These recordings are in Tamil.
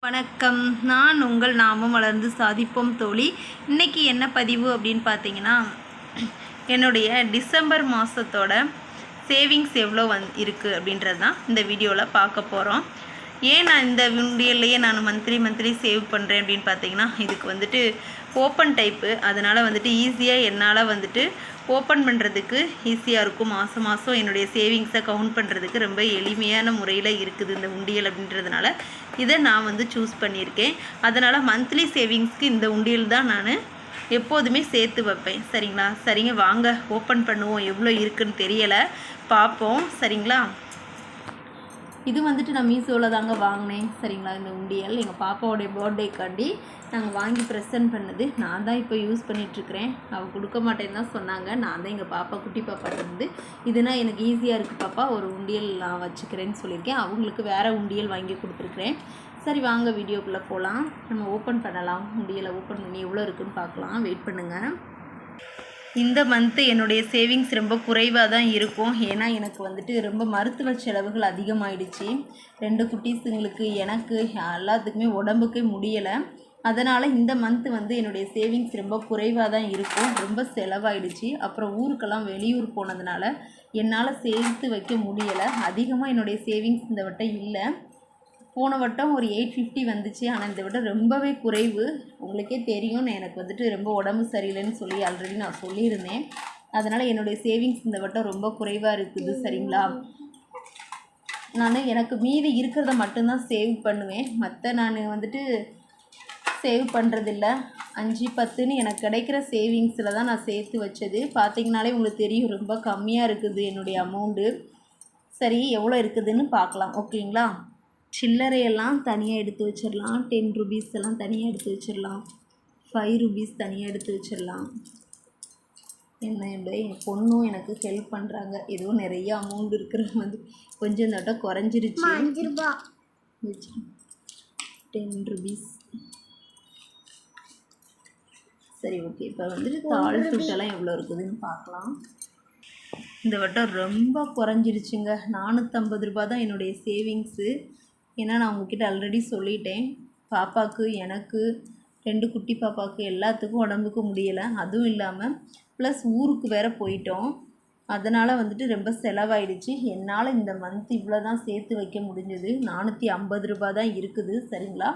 வணக்கம். நான் உங்கள் நாமும் வளர்ந்து சாதிப்போம் தோழி. இன்றைக்கி என்ன பதிவு அப்படின்னு பார்த்தீங்கன்னா, என்னுடைய டிசம்பர் மாதத்தோட சேவிங்ஸ் எவ்வளோ இருக்குது அப்படின்றது தான் இந்த வீடியோவில் பார்க்க போகிறோம். ஏன் நான் இந்த வீடியோலையே நான் மந்த்லி சேவ் பண்ணுறேன் அப்படின்னு பார்த்தீங்கன்னா, இதுக்கு ஓப்பன் டைப்பு. அதனால் ஈஸியாக என்னால் ஓப்பன் பண்ணுறதுக்கு ஈஸியாக இருக்கும். மாதம் என்னுடைய சேவிங்ஸை கவுண்ட் பண்ணுறதுக்கு ரொம்ப எளிமையான முறையில் இருக்குது இந்த உண்டியல் அப்படின்றதுனால இதை நான் சூஸ் பண்ணியிருக்கேன். அதனால் மந்த்லி சேவிங்ஸ்க்கு இந்த உண்டியல் தான் நான் எப்போதுமே சேர்த்து வைப்பேன். சரிங்களா? சரிங்க, வாங்க ஓப்பன் பண்ணுவோம். எவ்வளோ இருக்குதுன்னு தெரியலை, பார்ப்போம். சரிங்களா? இது நான் மீஷோவில் தாங்க வாங்கினேன். சரிங்களா? இந்த உண்டியல் எங்கள் பாப்பாவோடைய பர்த்டேக்காண்டி நாங்கள் வாங்கி ப்ரெசென்ட் பண்ணது. நான் தான் இப்போ யூஸ் பண்ணிகிட்ருக்கிறேன். அவள் கொடுக்க மாட்டேன்னு தான் சொன்னாங்க. நான் தான் எங்கள் பாப்பா குட்டி பாப்பாட்டு இதுனா எனக்கு ஈஸியாக இருக்குது பாப்பா, ஒரு உண்டியல் நான் வச்சுக்கிறேன்னு சொல்லியிருக்கேன். அவங்களுக்கு வேறு உண்டியல் வாங்கி கொடுத்துருக்குறேன். சரி, வாங்க வீடியோக்குள்ளே போகலாம். நம்ம ஓப்பன் பண்ணலாம். உண்டியலை ஓப்பன் பண்ணி எவ்வளோ இருக்குதுன்னு பார்க்கலாம். வெயிட் பண்ணுங்கள். இந்த மந்த்து என்னுடைய சேவிங்ஸ் ரொம்ப குறைவாக தான் இருக்கும். ஏன்னா எனக்கு ரொம்ப மருத்துவ செலவுகள் அதிகமாகிடுச்சு. 2 குட்டீஸுங்களுக்கு, எனக்கு எல்லாத்துக்குமே உடம்புக்கே முடியலை. அதனால் இந்த மந்த்து என்னுடைய சேவிங்ஸ் ரொம்ப குறைவாக தான் இருக்கும். ரொம்ப செலவாயிடுச்சு. அப்புறம் ஊருக்கெல்லாம் வெளியூர் போனதுனால என்னால் சேர்த்து வைக்க முடியலை. அதிகமாக என்னுடைய சேவிங்ஸ் இந்த வட்டம் இல்லை. போன வட்டம் ஒரு 850 வந்துச்சு. ஆனால் இந்த வட்டம் ரொம்பவே குறைவு. உங்களுக்கே தெரியும், எனக்கு ரொம்ப உடம்பு சரியில்லைன்னு சொல்லி ஆல்ரெடி நான் சொல்லியிருந்தேன். அதனால் என்னுடைய சேவிங்ஸ் இந்த வட்டம் ரொம்ப குறைவாக இருக்குது. சரிங்களா? எனக்கு மீதி இருக்கிறத மட்டும்தான் சேவ் பண்ணுவேன். மற்ற நான் சேவ் பண்ணுறதில்ல. 5, 10ன்னு எனக்கு கிடைக்கிற சேவிங்ஸில் தான் நான் சேர்த்து வச்சது. பார்த்திங்கனாலே உங்களுக்கு தெரியும், ரொம்ப கம்மியாக இருக்குது என்னுடைய அமௌண்ட்டு. சரி, எவ்வளோ இருக்குதுன்னு பார்க்கலாம். ஓகேங்களா? சில்லறையெல்லாம் தனியாக எடுத்து வச்சிடலாம். 10 ருபீஸ் எல்லாம் தனியாக எடுத்து வச்சிடலாம். 5 ருபீஸ் தனியாக எடுத்து வச்சிடலாம். என் பொண்ணும் எனக்கு ஹெல்ப் பண்ணுறாங்க. ஏதோ நிறைய அமௌண்ட் இருக்கிற கொஞ்சம் இந்த வட்டம் குறைஞ்சிருச்சு. 5 ரூபா 10 ருபீஸ். சரி, ஓகே. இப்போ தாள் சுட்டெல்லாம் எவ்வளோ இருக்குதுன்னு பார்க்கலாம். இந்த வட்டம் ரொம்ப குறைஞ்சிருச்சுங்க. 450 ரூபா தான் என்னுடைய சேவிங்ஸு. ஏன்னா நான் உங்ககிட்ட ஆல்ரெடி சொல்லிட்டேன், பாப்பாவுக்கு, எனக்கு, 2 குட்டி பாப்பாவுக்கு எல்லாத்துக்கும் உடம்புக்கு முடியலை. அதுவும் இல்லாமல் ப்ளஸ் ஊருக்கு வேறு போயிட்டோம். அதனால் ரொம்ப செலவாயிடுச்சு. என்னால் இந்த மந்த் இவ்வளோ தான் சேர்த்து வைக்க முடிஞ்சது. 450 ரூபா தான் இருக்குது. சரிங்களா?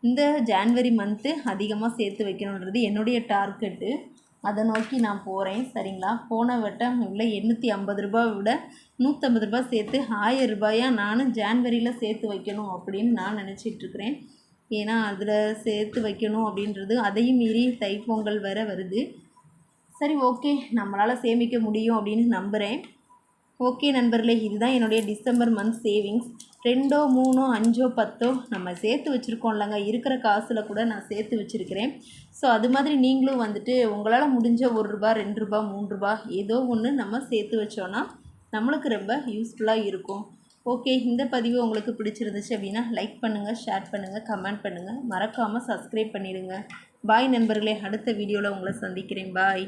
இந்த ஜான்வரி மந்த்து அதிகமாக சேர்த்து வைக்கணுன்றது என்னுடைய டார்கெட்டு. அதை நோக்கி நான் போகிறேன். சரிங்களா? போன வட்டம் உள்ள 850 ரூபாவை விட 150 ரூபா சேர்த்து 1000 ரூபாயாக நானும் ஜான்வரியில் சேர்த்து வைக்கணும் அப்படின்னு நான் நினச்சிட்ருக்கிறேன். ஏன்னா அதில் சேர்த்து வைக்கணும் அப்படின்றது, அதையும் மீறி தைப்பொங்கல் வேறு வருது. சரி, ஓகே, நம்மளால் சேமிக்க முடியும் அப்படின்னு நம்புகிறேன். ஓகே நண்பர்களே, இதுதான் என்னுடைய டிசம்பர் மந்த் சேவிங்ஸ். 2, 3, 5, 10 நம்ம சேர்த்து வச்சுருக்கோம் இல்லைங்க. இருக்கிற காசில் கூட நான் சேர்த்து வச்சுருக்கிறேன். ஸோ அது மாதிரி நீங்களும் உங்களால் முடிஞ்ச 1 ரூபா, 2 ரூபா, 3 ரூபா ஏதோ ஒன்று நம்ம சேர்த்து வச்சோன்னா நம்மளுக்கு ரொம்ப யூஸ்ஃபுல்லாக இருக்கும். ஓகே, இந்த பதிவு உங்களுக்கு பிடிச்சிருந்துச்சு அப்படின்னா லைக் பண்ணுங்கள், ஷேர் பண்ணுங்கள், கமெண்ட் பண்ணுங்கள். மறக்காமல் சப்ஸ்கிரைப் பண்ணிடுங்க. பாய் நண்பர்களே, அடுத்த வீடியோவில் உங்களை சந்திக்கிறேன். பாய்.